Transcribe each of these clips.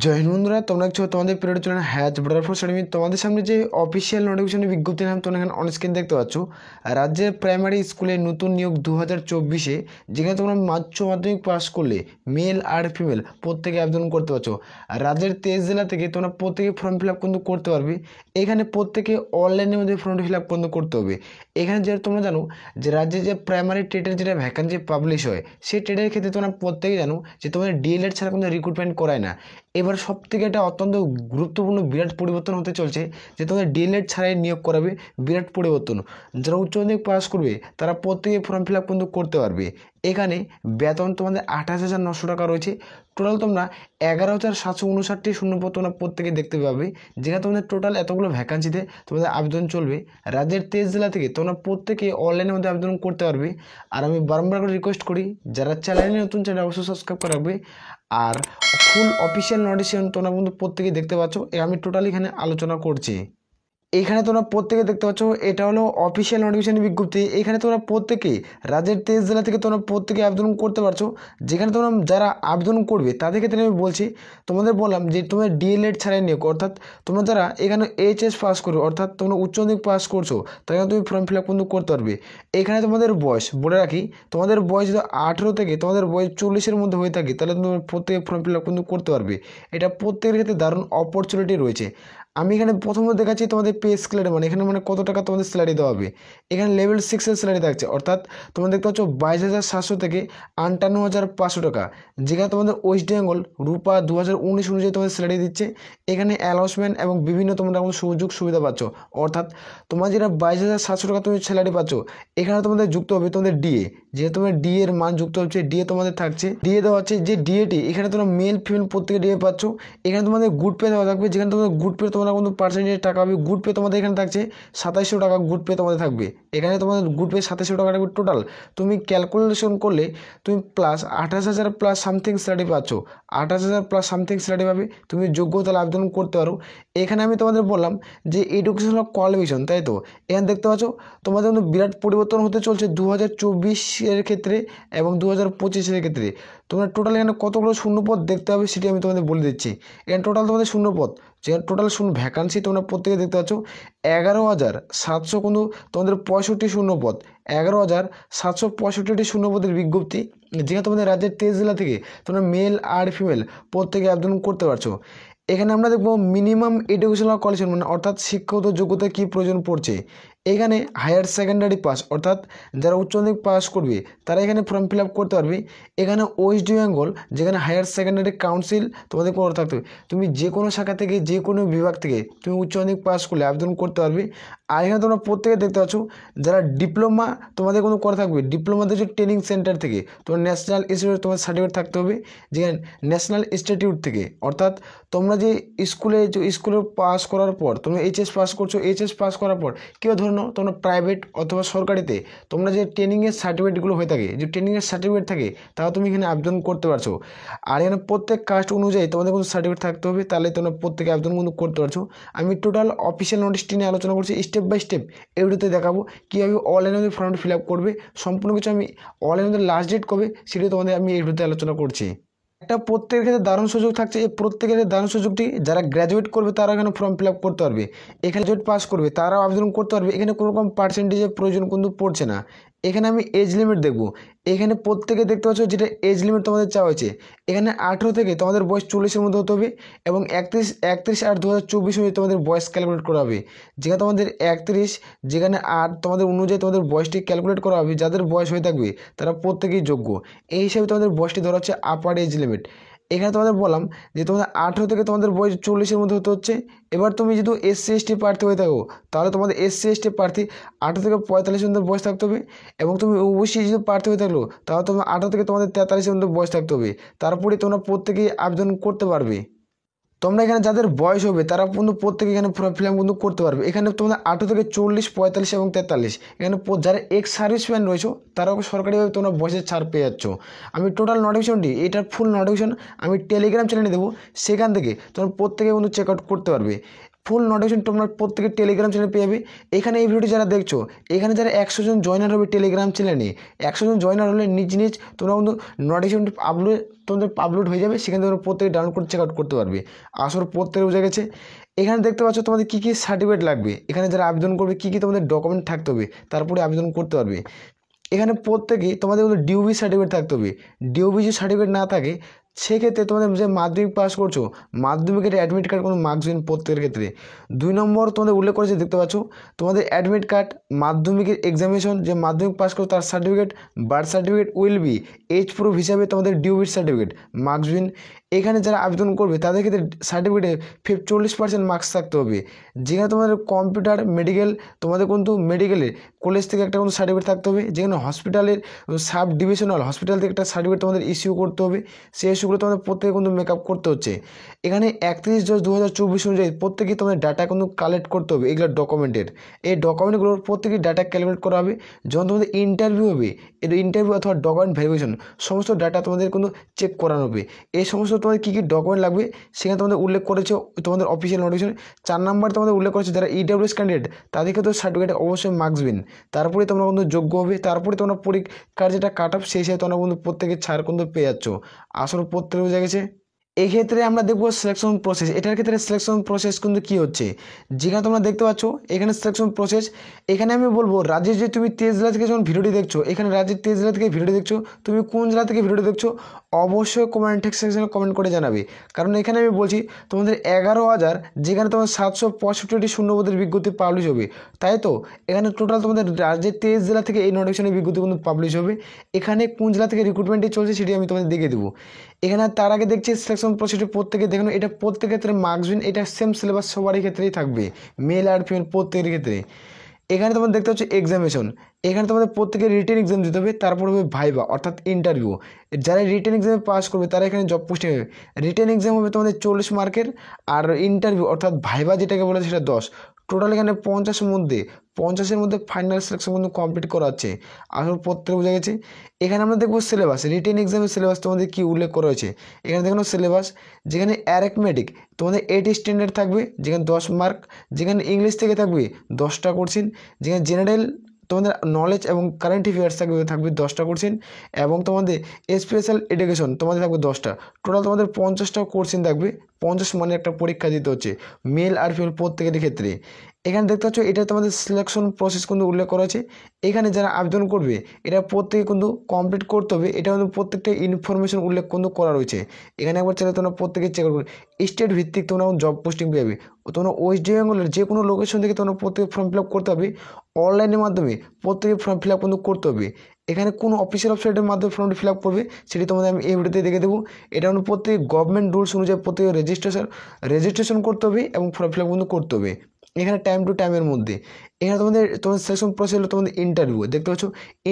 জয় হিন্দ বন্ধুরা, তোমরা দেখছো তোমাদের পিরিয়ড চলে হ্যাচ বর্ডার ফোর্স একাডেমি। তোমাদের সামনে যে অফিসিয়াল নোটিফিকেশনের বিজ্ঞপ্তি নাম তোমরা এখানে অনস্ক্রিন দেখতে পাচ্ছ। রাজ্যের প্রাইমারি স্কুলে নতুন নিয়োগ 2024-এ, যেখানে তোমরা উচ্চ মাধ্যমিক পাস করলে মেল আর ফিমেল প্রত্যেকে আবেদন করতে পারছো। রাজ্যের 23 জেলা থেকে তোমরা প্রত্যেকে ফর্ম ফিল আপ কিন্তু করতে পারবে। এখানে প্রত্যেকে অনলাইনের মধ্যে ফর্ম ফিল আপ কিন্তু করতে হবে। এখানে যে তোমরা জানো যে রাজ্যে যে প্রাইমারি টেটের যেটা ভ্যাকান্সি পাবলিশ হয়, সেই টেটের ক্ষেত্রে তোমরা প্রত্যেকে জানো যে তোমাদের ডিএলএড ছাড়া কোনো রিক্রুটমেন্ট করায় না। এবার সব থেকে এটা অত্যন্ত গুরুত্বপূর্ণ বিরাট পরিবর্তন হতে চলছে যে তোমাদের ডিএলএড ছাড়াই নিয়োগ করাবে। বিরাট পরিবর্তন। যারা উচ্চ মাধ্যমিক পাস করবে তারা প্রত্যেকে ফর্ম ফিল আপ কিন্তু করতে পারবে। এখানে বেতন তোমাদের 28,900 টাকা রয়েছে। টোটাল তোমরা 11,759টি শূন্যপদ তোমরা প্রত্যেকে দেখতে পাবে, যেখানে তোমাদের টোটাল এতগুলো ভ্যাকান্সিতে তোমাদের আবেদন চলবে। রাজ্যের 23 জেলা থেকে তোমরা প্রত্যেকে অনলাইনের মধ্যে আবেদন করতে পারবে। আর আমি বারবার করে রিকোয়েস্ট করি, যারা চ্যানেলে নতুন চ্যানেল অবশ্যই সাবস্ক্রাইব করে রাখবে। আর ফুল অফিসিয়াল নোটিফিকেশন তোমরা কিন্তু প্রত্যেকে দেখতে পাচ্ছ। আমি টোটালি এখানে আলোচনা করছি। এখানে তোমরা প্রত্যেকে দেখতে পাচ্ছ, এটা হলো অফিসিয়াল নোটিফিকেশনের বিজ্ঞপ্তি। এখানে তোমরা প্রত্যেকে রাজ্যের 23 জেলা থেকে তোমরা প্রত্যেকে আবেদন করতে পারছো। যেখানে তোমরা যারা আবেদন করবে তাদের ক্ষেত্রে আমি বলছি, তোমাদের বললাম যে তোমরা ডিএলএড ছাড়াই নিয়োগ, অর্থাৎ তোমরা যারা এখানে এইচএস পাস করবে, অর্থাৎ তোমরা উচ্চ মাধ্যমিক পাস করছো, তাহলে তুমি ফর্ম ফিল আপ কিন্তু করতে পারবে। এখানে তোমাদের বয়স বলে রাখি, তোমাদের বয়স যদি 18 থেকে তোমাদের বয়স 40-এর মধ্যে হয়ে থাকে, তাহলে তোমরা প্রত্যেকে ফর্ম ফিল আপ কিন্তু করতে পারবে। এটা প্রত্যেকের ক্ষেত্রে দারুণ অপরচুনিটি রয়েছে। আমি এখানে প্রথমত দেখাচ্ছি তোমাদের পে স্কেলের মানে এখানে মানে কত টাকা তোমাদের স্যালারি দেওয়া হবে। এখানে লেভেল 6-এর স্যালারি থাকছে, অর্থাৎ তোমরা দেখতে পাচ্ছ 22,700 থেকে 58,500 টাকা। যেখানে তোমাদের ওয়েস্ট বেঙ্গল রূপা 2019 অনুযায়ী তোমাদের স্যালারি দিচ্ছে। এখানে অ্যালাউন্সমেন্ট এবং বিভিন্ন তোমরা সুযোগ সুবিধা পাচ্ছ। অর্থাৎ তোমরা যেটা 22,700 টাকা তুমি স্যালারি পাচ্ছ, এখানে তোমাদের যুক্ত হবে তোমাদের ডিএ। যেহেতু তোমাদের ডিএ এর মান যুক্ত হচ্ছে, ডিএ তোমাদের থাকছে। ডিএ দেওয়া হচ্ছে যে ডিএটি, এখানে তোমরা মেল ফিমেল প্রত্যেকে ডিএ পাচ্ছ। এখানে তোমাদের গুড পে দেওয়া থাকবে, যেখানে তোমাদের গুড পে তোমরা কিন্তু পার্সেন্টেজ টাকা হবে। গুড পে তোমাদের এখানে থাকছে 2700 টাকা গুড পে তোমাদের থাকবে। এখানে তোমাদের গুড পে 2700 টাকা থাকবে টোটাল। তুমি ক্যালকুলেশন করলে তুমি প্লাস 28,000 প্লাস সামথিং স্যালারি পাচ্ছ। 28,000 প্লাস সামথিং স্যালারি পাবে, তুমি যোগ্যতা আবেদন করতে পারো। এখানে আমি তোমাদের বললাম যে এডুকেশনাল কোয়ালিফিকেশন, তাই তো এখানে দেখতে পাচ্ছ তোমাদের কিন্তু বিরাট পরিবর্তন হতে চলছে 2024-এর ক্ষেত্রে এবং 2025-এর ক্ষেত্রে। তোমরা টোটাল এখানে কতগুলো শূন্যপদ দেখতে হবে সেটি আমি তোমাদের বলে দিচ্ছি। এখানে টোটাল তোমাদের শূন্যপদ, যে টোটাল ভ্যাকান্সি তোমরা প্রত্যেকে দেখতে পাচ্ছ 11,700 কিন্তু তোমাদের 65 শূন্যপদ। 11,765টি শূন্যপদের বিজ্ঞপ্তি, যেখানে তোমাদের রাজ্যের 23 জেলা থেকে তোমরা মেল আর ফিমেল প্রত্যেকে আবেদন করতে পারছো। এখানে আমরা দেখবো মিনিমাম এডুকেশনাল কোয়ালিফিকেশন মানে অর্থাৎ শিক্ষাগত যোগ্যতা কী প্রয়োজন পড়ছে। এখানে হায়ার সেকেন্ডারি পাস, অর্থাৎ যারা উচ্চ মাধ্যমিক পাস করবে তারা এখানে ফর্ম ফিল আপ করতে পারবে। এখানে ওয়েস্ট বেঙ্গল যেখানে হায়ার সেকেন্ডারি কাউন্সিল তোমাদের করে থাকতে হবে। তুমি যে কোনো শাখা থেকে যে কোনো বিভাগ থেকে তুমি উচ্চ মাধ্যমিক পাস করলে আবেদন করতে পারবে। আর এখানে তোমরা প্রত্যেকে দেখতে পাচ্ছ যারা ডিপ্লোমা তোমাদের কোনো করে থাকবে, ডিপ্লোমাতে যে ট্রেনিং সেন্টার থেকে তোমার ন্যাশনাল ইনস্টিটিউট তোমার সার্টিফিকেট থাকতে হবে, যেখানে ন্যাশনাল ইনস্টিটিউট থেকে। অর্থাৎ তোমরা যে স্কুলে পাস করার পর তুমি এইচএস পাস করছো, এইচএস পাস করার পর কেউ ধরুন তোমরা প্রাইভেট অথবা সরকারিতে তোমরা যে ট্রেনিংয়ের সার্টিফিকেটগুলো হয়ে থাকে, যে ট্রেনিংয়ের সার্টিফিকেট থাকে, তাও তুমি এখানে আবেদন করতে পারছো। আর এখানে প্রত্যেক কাস্ট অনুযায়ী তোমাদের কোনো সার্টিফিকেট থাকতে হবে, তাহলে তোমরা প্রত্যেকে আবেদন কিন্তু করতে পারছো। আমি টোটাল অফিসিয়াল নোটিশটি নিয়ে আলোচনা করছি স্টেপ বাই স্টেপ। এই ভিডিওতে দেখাবো কীভাবে অনলাইনে ফর্ম ফিল আপ করবে। সম্পূর্ণ কিছু আমি অনলাইনে লাস্ট ডেট কবে সেটি তোমাদের আমি এই ভিডিওতে আলোচনা করছি। একটা প্রত্যেকের ক্ষেত্রে দারুণ সুযোগ থাকছে। এই প্রত্যেকের দারুণ সুযোগটি যারা গ্র্যাজুয়েট করবে তারা এখানে ফর্ম ফিল আপ করতে পারবে। এখানে গ্র্যাজুয়েট পাস করবে তারাও আবেদন করতে পারবে। এখানে কোনো রকম পার্সেন্টেজের প্রয়োজন কিন্তু পড়ছে না। এখানে আমি এজ লিমিট দেখব। এখানে প্রত্যেকে দেখতে পাচ্ছ যেটা এজ লিমিট তোমাদের চাওয়া হয়েছে। এখানে 18 থেকে তোমাদের বয়স 40-এর মধ্যে হতে হবে এবং 31/8/2024 অনুযায়ী তোমাদের বয়স ক্যালকুলেট করা হবে। যেখানে তোমাদের 31, যেখানে 8 তোমাদের অনুযায়ী তোমাদের বয়সটি ক্যালকুলেট করা হবে। যাদের বয়স হয়ে থাকবে তারা প্রত্যেকেই যোগ্য। এই হিসাবে তোমাদের বয়সটি ধরা হচ্ছে আপার এজ লিমিট। এখানে তোমাদের বললাম যে তোমাদের 18 থেকে তোমাদের বয়স 40-এর মধ্যে হতে হচ্ছে। এবার তুমি যদি SC ST প্রার্থী হয়ে থাকো, তাহলে তোমাদের SC ST প্রার্থী 18 থেকে 45-এর মধ্যে বয়স থাকতে হবে। এবং তুমি OBC যদি প্রার্থী হয়ে থাকলো, তাহলে তোমার 18 থেকে তোমাদের 43-এর মধ্যে বয়স থাকতে হবে। তারপরে তোমরা প্রত্যেকেই আবেদন করতে পারবে। তোমরা এখানে যাদের বয়স হবে তারা কিন্তু প্রত্যেকে এখানে ফর্ম ফিল আপ কিন্তু করতে পারবে। এখানে তোমাদের 18 থেকে 40, 45 এবং 43, এখানে যারা এক্স সার্ভিসম্যান রয়েছে তারাও সরকারিভাবে তোমরা বয়সের ছাড় পেয়ে যাচ্ছ। আমি টোটাল নোটিফিকেশনটি, এটার ফুল নোটিফিকেশন আমি টেলিগ্রাম চ্যানেলে দেবো, সেখান থেকে তোমরা প্রত্যেকে কিন্তু চেক আউট করতে পারবে। ফুল নোটিফিকেশন তোমরা প্রত্যেকের টেলিগ্রাম চ্যানেলে পেয়ে যাবে। এখানে এই ভিডিওটি যারা দেখছো, এখানে যারা 100 জন জয়েনার হবে টেলিগ্রাম চ্যানেলে, 100 জন জয়েনার হলে নিজ তোমরা কিন্তু নোটিফিকেশন তোমাদের আপলোড হয়ে যাবে, সেখানে তোমরা প্রত্যেকে ডাউনলোড করে চেক আউট করতে পারবে। আসলে প্রত্যেকে বোঝা গেছে। এখানে দেখতে পাচ্ছ তোমাদের কী কী সার্টিফিকেট লাগবে, এখানে যারা আবেদন করবে কী কী তোমাদের ডকুমেন্ট থাকতে হবে, তারপরে আবেদন করতে পারবে। এখানে প্রত্যেকেই তোমাদের ডিউবি সার্টিফিকেট থাকতে হবে। ডিউবি যদি সার্টিফিকেট না থাকে, সেক্ষেত্রে তোমাদের যে মাধ্যমিক পাস করছো, মাধ্যমিকের অ্যাডমিট কার্ড কোনো মার্কস দিন প্রত্যেকের ক্ষেত্রে। 2 নম্বর তোমাদের উল্লেখ করেছে, দেখতে পাচ্ছ তোমাদের অ্যাডমিট কার্ড, মাধ্যমিকের এক্সামিনেশন যে মাধ্যমিক পাস করো তার certificate, birth certificate will be as proof হিসাবে তোমাদের ডিউবির সার্টিফিকেট, মার্কস বিন। এখানে যারা আবেদন করবে তাদের ক্ষেত্রে সার্টিফিকেটে 40% মার্কস থাকতে হবে। যেখানে তোমাদের কম্পিউটার মেডিকেল, তোমাদের কিন্তু মেডিকেলের কলেজ থেকে একটা কিন্তু সার্টিফিকেট থাকতে হবে। যেখানে হসপিটালের সাব ডিভিশনাল হসপিটাল থেকে একটা সার্টিফিকেট তোমাদের ইস্যু করতে হবে। সেই ইস্যুগুলো তোমাদের প্রত্যেকে কিন্তু মেকআপ করতে হচ্ছে। এখানে 31/10/2024 অনুযায়ী প্রত্যেকে তোমাদের ডাটা কিন্তু কালেক্ট করতে হবে। এগুলো ডকুমেন্টের, এই ডকুমেন্টগুলোর প্রত্যেকেই ডাটা ক্যালকুলেট করা হবে। যখন তোমাদের ইন্টারভিউ হবে, এই ইন্টারভিউ অথবা ডকুমেন্ট ভেরিফিকেশন সমস্ত ডাটা তোমাদের কিন্তু চেক করানো হবে। এই সমস্ত তোমাদের কী কী ডকুমেন্ট লাগবে সেখানে তোমাদের উল্লেখ করেছে তোমাদের অফিসিয়াল নোটিফিকেশন। 4 নম্বর তোমাদের উল্লেখ করেছে যারা ইডব্লিউএস ক্যান্ডিডেট তাদেরকে তো সার্টিফিকেটে অবশ্যই মার্কস দিন, তারপরে তোমরা কিন্তু যোগ্য হবে। তারপরে তোমরা পরীক্ষার যেটা কাট অফ সেই হিসাবে তোমরা কিন্তু প্রত্যেকের ছাড় কিন্তু পেয়ে যাচ্ছ। আসলে প্রত্যেকে বোঝা গেছে। এই ক্ষেত্রে আমরা দেখবো সিলেকশন প্রসেস। এটার ক্ষেত্রে সিলেকশন প্রসেস কিন্তু কী হচ্ছে, যেখানে তোমরা দেখতে পাচ্ছ এখানে সিলেকশন প্রসেস। এখানে আমি বলবো রাজ্যের যে তুমি 23 জেলা থেকে যখন ভিডিওটি দেখছো, এখানে রাজ্যের 23 জেলা থেকে ভিডিওটি দেখছো, তুমি কোন জেলা থেকে ভিডিওটি দেখছো অবশ্যই কমেন্ট সেকশনে কমেন্ট করে জানাবে। কারণ এখানে আমি বলছি তোমাদের 11,000, যেখানে তোমার 765টি শূন্যপদের বিজ্ঞপ্তি পাবলিশ হবে, তাই তো এখানে টোটাল তোমাদের রাজ্যের 23 জেলা থেকে এই নোটিফিকেশনের বিজ্ঞপ্তি কিন্তু পাবলিশ হবে। এখানে কোন জেলা থেকে রিক্রুটমেন্টটি চলছে সেটি আমি তোমাদের দেখিয়ে দেবো। এখানে তার আগে দেখছি সিলেকশন প্রসিডিউর প্রত্যেকে দেখানো, এটা প্রত্যেকের ক্ষেত্রে মার্কস বিন, এটা সেম সিলেবাস সবারই ক্ষেত্রেই থাকবে, মেল আর ফিমেল প্রত্যেকের ক্ষেত্রে। এখানে তোমরা দেখতে পাচ্ছ এক্সামিনেশন, এখানে তোমাদের প্রত্যেকের রিটেন এক্সাম দিতে হবে, তারপর হবে ভাইবা অর্থাৎ ইন্টারভিউ। যারা রিটেন এক্সামে পাস করবে তারা এখানে জব পোস্টিং হবে। রিটেন এক্সাম হবে তোমাদের 40 মার্কের, আর ইন্টারভিউ অর্থাৎ ভাইবা যেটাকে বলে সেটা 10। টোটাল এখানে 50-এর মধ্যে ফাইনাল সিলেকশন কিন্তু কমপ্লিট করা হচ্ছে। আসলে প্রত্যেক বোঝা গেছে। এখানে আমরা দেখবো সিলেবাস, রিটেন এক্সামের সিলেবাস তোমাদের কী উল্লেখ করা হয়েছে। এখানে দেখানো সিলেবাস, যেখানে অ্যারিথমেটিক তোমাদের 8 স্ট্যান্ডার্ড থাকবে, যেখানে 10 মার্ক, যেখানে ইংলিশ থেকে থাকবে 10টা কোশ্চেন, যেখানে জেনারেল তোমাদের নলেজ এবং কারেন্ট অ্যাফেয়ার্স থাকবে 10টা কোশ্চেন, এবং তোমাদের স্পেশাল এডুকেশন তোমাদের থাকবে 10টা। টোটাল তোমাদের 50টা কোশ্চেন থাকবে। 50 মানে একটা পরীক্ষা দিতে হচ্ছে মেল আর ফিমেল প্রত্যেকের ক্ষেত্রে। এখানে দেখতে পাচ্ছ এটা তোমাদের সিলেকশন প্রসেস কিন্তু উল্লেখ করা আছে। এখানে যারা আবেদন করবে এটা প্রত্যেকে কিন্তু কমপ্লিট করতে হবে। এটা কিন্তু প্রত্যেকটা ইনফরমেশন উল্লেখ কিন্তু করা রয়েছে। এখানে একবার চাইলে তোমরা প্রত্যেকে চেক করবে। স্টেট ভিত্তিক তোমরা জব পোস্টিং পেয়ে যাবে। তোমরা ওয়েস্ট বেঙ্গলের যে কোনো লোকেশন থেকে তোমরা প্রত্যেকে ফর্ম ফিল আপ করতে হবে। অনলাইনের মাধ্যমে প্রত্যেকে ফর্ম ফিল আপ কিন্তু করতে হবে। এখানে কোন অফিসিয়াল ওয়েবসাইটের মাধ্যমে ফর্মটি ফিল আপ করবে সেটি তোমাদের আমি এই ভিডিওতে দেখে দেবো। এটা হলো প্রত্যেক গভর্নমেন্ট রুলস অনুযায়ী প্রত্যেকে রেজিস্ট্রেশন করতে হবে এবং ফর্ম ফিল আপ কিন্তু করতে হবে এখানে টাইম টু টাইমের মধ্যে। এখানে তোমাদের সিলেকশন প্রসেস হলো তোমাদের ইন্টারভিউ। দেখতে পাচ্ছ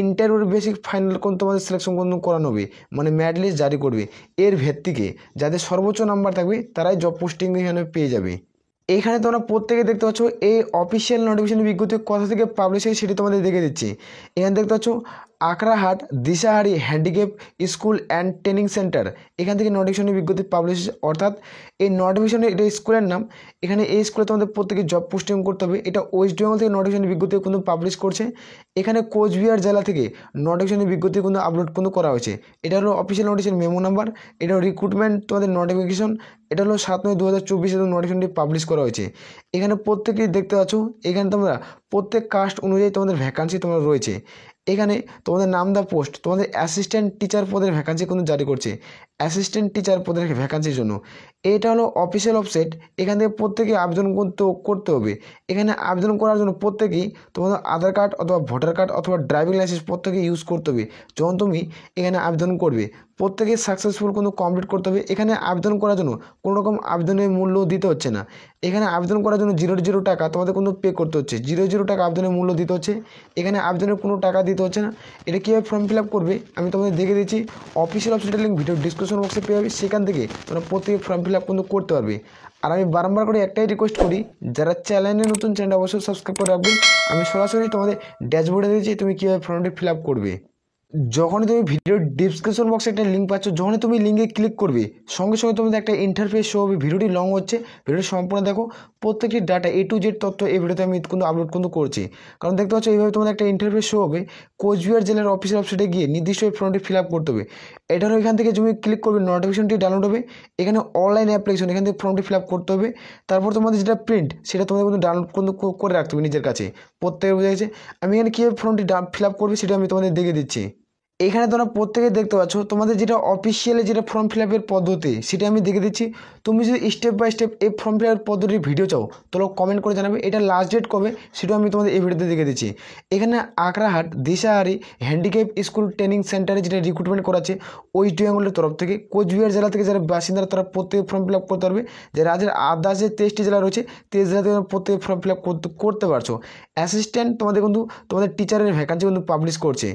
ইন্টারভিউর বেসিক ফাইনাল কোন তোমাদের সিলেকশন কিন্তু করানো হবে, মানে ম্যারিট লিস্ট জারি করবে। এর ভিত্তিতে যাদের সর্বোচ্চ নাম্বার থাকবে তারাই জব পোস্টিং এখানে পেয়ে যাবে। এইখানে তোমরা প্রত্যেকে দেখতে পাচ্ছ এই অফিসিয়াল নোটিফিকেশন বিজ্ঞপ্তি কোথা থেকে পাবলিশ হয় সেটি তোমাদের দেখে দিচ্ছি। এখানে দেখতে পাচ্ছ Akrahat Dishahari handicap school and training centre, এখান থেকে নোটিফিকেশনের বিজ্ঞপ্তি পাবলিশ, অর্থাৎ এই নোটিফিকেশনের এটা স্কুলের নাম। এখানে এই স্কুলে তোমাদের প্রত্যেকে জব পোস্টিং করতে হবে। এটা ওয়েস্ট বেঙ্গল থেকে নোটিফিকেশনের বিজ্ঞপ্তি কিন্তু পাবলিশ করছে। এখানে কোচবিহার জেলা থেকে নোটিফিকেশনের বিজ্ঞপ্তি কিন্তু আপলোড কিন্তু করা হয়েছে। এটা হলো অফিসিয়াল নোটিফিকেশন মেমো নাম্বার, এটা রিক্রুটমেন্ট তোমাদের নোটিফিকেশন, এটা হলো 7/9/2024 নোটিফিকেশনটি পাবলিশ করা হয়েছে। এখানে প্রত্যেকেই দেখতে পাচ্ছ এখানে তোমরা প্রত্যেক কাস্ট অনুযায়ী তোমাদের ভ্যাকান্সি তোমরা রয়েছে। এখানে তোমাদের নাম দা পোস্ট তোমাদের অ্যাসিস্ট্যান্ট টিচার পদের ভ্যাকান্সি কিন্তু জারি করছে, অ্যাসিস্ট্যান্ট টিচার পদের ভ্যাকান্সির জন্য। এটা হলো অফিসিয়াল ওয়েবসাইট, এখান থেকে প্রত্যেকে আবেদন করতে হবে। এখানে আবেদন করার জন্য প্রত্যেকেই তোমাদের আধার কার্ড অথবা ভোটার কার্ড অথবা ড্রাইভিং লাইসেন্স প্রত্যেকে ইউজ করতে হবে। যখন তুমি এখানে আবেদন করবে প্রত্যেকে সাকসেসফুল কিন্তু কমপ্লিট করতে হবে। এখানে আবেদন করার জন্য কোনো রকম আবেদনের মূল্য দিতে হচ্ছে না। এখানে আবেদন করার জন্য 0 টাকা তোমাদের কিন্তু পে করতে হচ্ছে, 0 টাকা আবেদনের মূল্য দিতে হচ্ছে। এখানে আবেদনের কোনো টাকা দিতে হচ্ছে না। এটা কীভাবে ফর্ম ফিল আপ করবে আমি তোমাদের দেখে দিচ্ছি। অফিসিয়াল ওয়েবসাইটের লিঙ্ক ভিডিও ডিসক্রিপশন বক্সে পেয়ে যাবে, সেখান থেকে তোমরা প্রত্যেকে ফর্ম ফিল আপ কিন্তু করতে পারবে। আর আমি বারবার করে একটাই রিকোয়েস্ট করি, যারা চ্যানেলে নতুন চ্যানেল অবশ্যই সাবস্ক্রাইব করে রাখবেন। আমি সরাসরি তোমাদের ড্যাশবোর্ডে দিয়েছি তুমি কীভাবে ফর্মটি ফিল আপ করবে। যখনই তুমি ভিডিওর ডিসক্রিপশন বক্সে একটা লিঙ্ক পাচ্ছ, যখনই তুমি লিঙ্কে ক্লিক করবে সঙ্গে সঙ্গে তোমাদের একটা ইন্টারফেস শো হবে। ভিডিওটি লং হচ্ছে, ভিডিওটি সম্পূর্ণ দেখো। প্রত্যেকটি ডাটা A to Z তথ্য এই ভিডিওতে আমি কিন্তু আপলোড কিন্তু করছি। কারণ দেখতে পাচ্ছ এইভাবে তোমাদের একটা ইন্টারফেস শো হবে। কোচবিহার জেলার অফিসিয়াল ওয়েবসাইটে গিয়ে নির্দিষ্ট ফর্মটি ফিল আপ করতে হবে। এটারও এখান থেকে তুমি ক্লিক করবে, নোটিফিকেশনটি ডাউনলোড হবে। এখানে অনলাইন অ্যাপ্লিকেশন, এখান থেকে ফর্মটি ফিল আপ করতে হবে। তারপর তোমাদের যেটা প্রিন্ট সেটা তোমাদের কিন্তু ডাউনলোড করে রাখতে হবে নিজের কাছে। প্রত্যেকে বোঝা গেছে। আমি এখানে কীভাবে ফর্মটি ফিল আপ করবে সেটা আমি তোমাদের দেখে দিচ্ছি। এখানে তোমরা প্রত্যেকে দেখতে পাচ্ছ তোমাদের যেটা অফিসিয়ালি যেটা ফর্ম ফিল আপের পদ্ধতি সেটা আমি দেখে দিচ্ছি। তুমি যদি স্টেপ বাই স্টেপ এই ফর্ম ফিল আপের পদ্ধতির ভিডিও চাও তাহলে কমেন্ট করে জানাবে। এটা লাস্ট ডেট কবে সেটাও আমি তোমাদের এই ভিডিওতে দেখে দিচ্ছি। এখানে Akrahat Dishahari handicap school training সেন্টারে যেটা রিক্রুটমেন্ট করাচ্ছে ওয়েস্ট বেঙ্গলের তরফ থেকে, কোচবিহার জেলা থেকে যারা বাসিন্দারা তারা প্রত্যেকে ফর্ম ফিল আপ করতে পারবে। যে রাজ্যের আদার্স যে 23টি জেলা রয়েছে 23 জেলা থেকে প্রত্যেকে ফর্ম ফিল আপ করতে পারছো। অ্যাসিস্ট্যান্ট তোমাদের কিন্তু তোমাদের টিচারের ভ্যাকান্সি কিন্তু পাবলিশ করছে।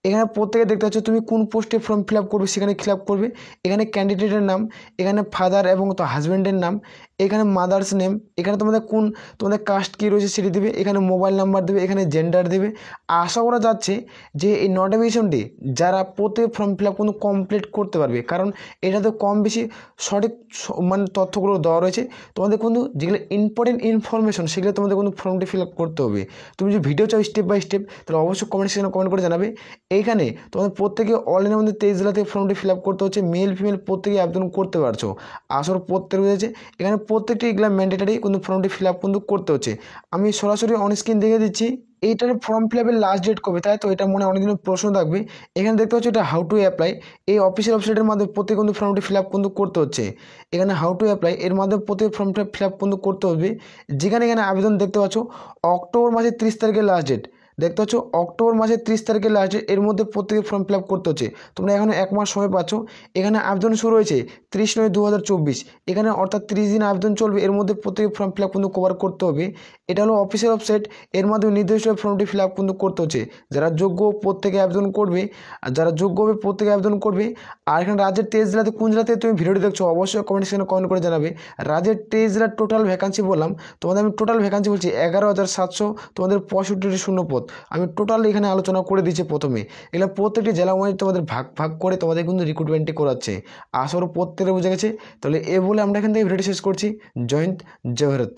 এখানে প্রত্যেকে দেখতে পাচ্ছ তুমি কোন পোস্টে ফর্ম ফিল আপ করবে সেখানে ফিল আপ করবে। এখানে ক্যান্ডিডেটের নাম, এখানে ফাদার এবং তো হাজব্যান্ডের নাম, এখানে মাদার্স নেম, এখানে তোমাদের কাস্ট কী রয়েছে সেটি দেবে, এখানে মোবাইল নাম্বার দেবে, এখানে জেন্ডার দেবে। আশা করা যাচ্ছে যে এই নোটিফিকেশনটি যারা প্রত্যেক ফর্ম ফিল আপ কিন্তু কমপ্লিট করতে পারবে, কারণ এটাতে কম বেশি সঠিক মানে তথ্যগুলো দেওয়া রয়েছে। তোমাদের কিন্তু যেগুলো ইম্পর্টেন্ট ইনফরমেশন সেগুলো তোমাদের কিন্তু ফর্মটি ফিল আপ করতে হবে। তুমি যদি ভিডিও চাও স্টেপ বাই স্টেপ তাহলে অবশ্যই কমেন্ট সেকশনে কমেন্ট করে জানাবে। এইখানে তোমাদের প্রত্যেকে অনলাইনের মধ্যে 23 জেলা থেকে ফর্মটি ফিল আপ করতে হচ্ছে। মেল ফিমেল প্রত্যেকে আবেদন করতে পারছো। আসল প্রত্যেক রয়েছে এখানে প্রত্যেকটি এগুলো ম্যান্ডেটারি কিন্তু ফর্মটি ফিল আপ কিন্তু করতে হচ্ছে। আমি সরাসরি অন স্ক্রিন দেখে দিচ্ছি। এইটার ফর্ম ফিল আপের লাস্ট ডেট কবে, তাই তো এটা মনে অনেকদিনের প্রশ্ন থাকবে। এখানে দেখতে পাচ্ছ এটা হাউ টু অ্যাপ্লাই। এই অফিসিয়াল ওয়েবসাইটের মাধ্যমে প্রত্যেক কিন্তু ফর্মটি ফিল আপ কিন্তু করতে হচ্ছে। এখানে হাউ টু অ্যাপ্লাই এর মাধ্যমে প্রত্যেক ফর্মটা ফিল আপ কিন্তু করতে হবে। যেখানে এখানে আবেদন দেখতে পাচ্ছ অক্টোবর মাসের 30 তারিখের লাস্ট ডেট। দেখতে পাচ্ছ অক্টোবর মাসের 30 তারিখের লাস্ট ডেট, এর মধ্যে প্রত্যেকে ফর্ম ফিল আপ করতে হচ্ছে। তোমরা এখন 1 মাস সময় পাচ্ছ। এখানে আবেদন শুরু হয়েছে 30/9/2024। এখানে অর্থাৎ 30 দিন আবেদন চলবে। এর মধ্যে প্রত্যেকে ফর্ম ফিল আপ কিন্তু কভার করতে হবে। এটা হলো অফিসিয়াল ওয়েবসাইট, এর মাধ্যমে নির্দিষ্ট ফর্মটি ফিল আপ কিন্তু করতে হচ্ছে। যারা যোগ্য প্রত্যেকে আবেদন করবে, আর যারা যোগ্য হবে প্রত্যেকে আবেদন করবে। আর এখানে রাজ্যের 23 জেলাতে কোন জেলাতে তুমি ভিডিওটি দেখছো অবশ্যই কমেন্ট সেকশনে কমেন্ট করে জানাবে। রাজ্যের 23 জেলার টোটাল ভ্যাকান্সি বললাম তোমাদের, আমি টোটাল ভ্যাকান্সি বলছি 11,700 তোমাদের 65টি শূন্যপদ আমি টোটাল এখানে আলোচনা করে দিচ্ছি। প্রথমে এগুলো প্রত্যেকটি জেলা অনুযায়ী তোমাদের ভাগ ভাগ করে তোমাদের কিন্তু রিক্রুটমেন্টটি করাচ্ছে। আসলে প্রত্যেকে বুঝে গেছে। তাহলে এ বলে আমরা এখান থেকে ভিডিওটি শেষ করছি। জয় হিন্দ, জয় ভারত।